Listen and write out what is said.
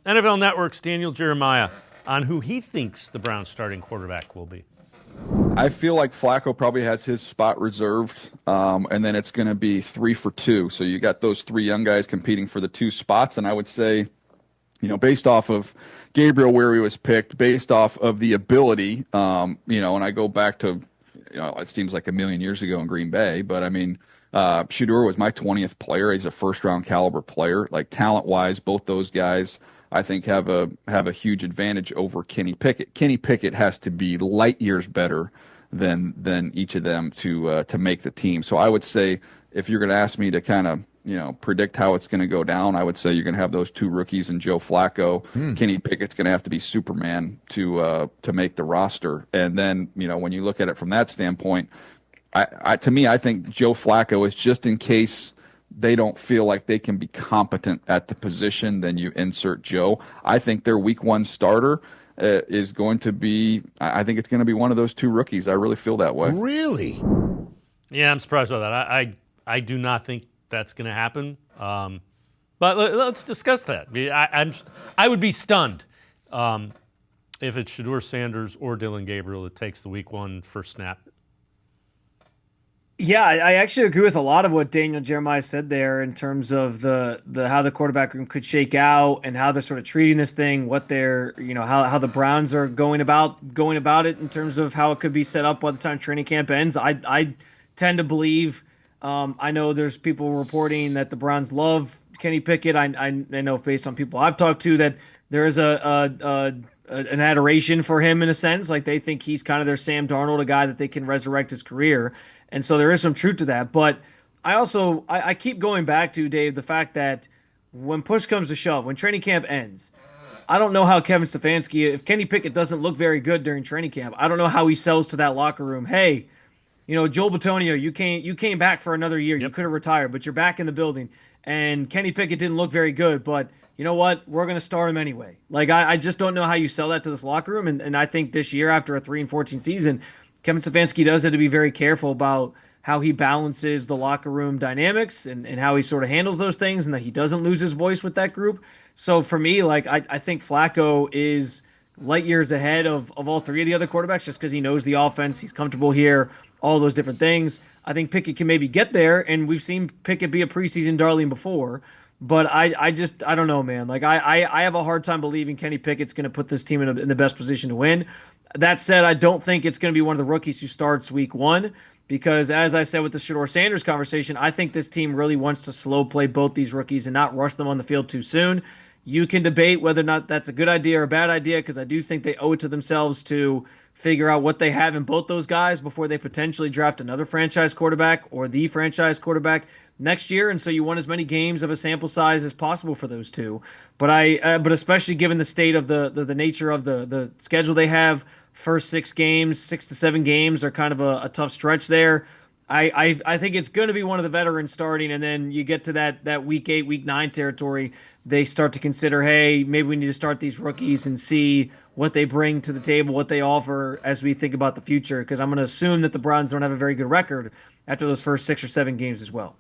NFL Network's Daniel Jeremiah on who he thinks the Browns starting quarterback will be. I feel like Flacco probably has his spot reserved, and then it's going to be 3 for 2. So you got those three young guys competing for the two spots, and I would say, based off of Gabriel where he was picked, based off of the ability, and I go back to, it seems like a million years ago in Green Bay, but I mean, Shedeur was my 20th player. He's a first-round caliber player. Like talent-wise, both those guys, I think, have a huge advantage over Kenny Pickett. Kenny Pickett has to be light years better than each of them to make the team. So I would say, if you're going to ask me to kind of predict how it's going to go down, I would say you're going to have those two rookies and Joe Flacco. Kenny Pickett's going to have to be Superman to make the roster. And then when you look at it from that standpoint, to me, I think Joe Flacco is just in case they don't feel like they can be competent at the position, then you insert Joe. I think their week one starter is going to be, I think it's going to be one of those two rookies. I really feel that way. Really? Yeah, I'm surprised by that. I do not think that's going to happen. But let's discuss that. I would be stunned if it's Shedeur Sanders or Dylan Gabriel that takes the week one first snap. Yeah, I actually agree with a lot of what Daniel Jeremiah said there in terms of the how the quarterback room could shake out and how they're sort of treating this thing, what they're how the Browns are going about it in terms of how it could be set up by the time training camp ends. I tend to believe. I know there's people reporting that the Browns love Kenny Pickett. I know based on people I've talked to that there is an adoration for him in a sense. Like they think he's kind of their Sam Darnold, a guy that they can resurrect his career. And so there is some truth to that. But I keep going back to, Dave, the fact that when push comes to shove, when training camp ends, I don't know how Kevin Stefanski, if Kenny Pickett doesn't look very good during training camp, I don't know how he sells to that locker room, hey, Joel Bitonio, you came back for another year. You could have retired, but you're back in the building. And Kenny Pickett didn't look very good, but you know what? We're going to start him anyway. Like, I just don't know how you sell that to this locker room. And I think this year, after a 3-14 season, Kevin Stefanski does have to be very careful about how he balances the locker room dynamics and how he sort of handles those things and that he doesn't lose his voice with that group. So for me, like, I think Flacco is light years ahead of all three of the other quarterbacks just because he knows the offense. He's comfortable here, all those different things. I think Pickett can maybe get there, and we've seen Pickett be a preseason darling before. But I don't know, man. Like, I have a hard time believing Kenny Pickett's going to put this team in the best position to win. That said, I don't think it's going to be one of the rookies who starts week one because, as I said with the Shedeur Sanders conversation, I think this team really wants to slow play both these rookies and not rush them on the field too soon. You can debate whether or not that's a good idea or a bad idea because I do think they owe it to themselves to figure out what they have in both those guys before they potentially draft another franchise quarterback or the franchise quarterback next year. And so you want as many games of a sample size as possible for those two. But especially given the state of the nature of the schedule they have, first 6 to 7 games are kind of a tough stretch there. I think it's going to be one of the veterans starting, and then you get to that week 8, week 9 territory. They start to consider, hey, maybe we need to start these rookies and see what they bring to the table, what they offer as we think about the future. Because I'm going to assume that the Browns don't have a very good record after those first 6 or 7 games as well.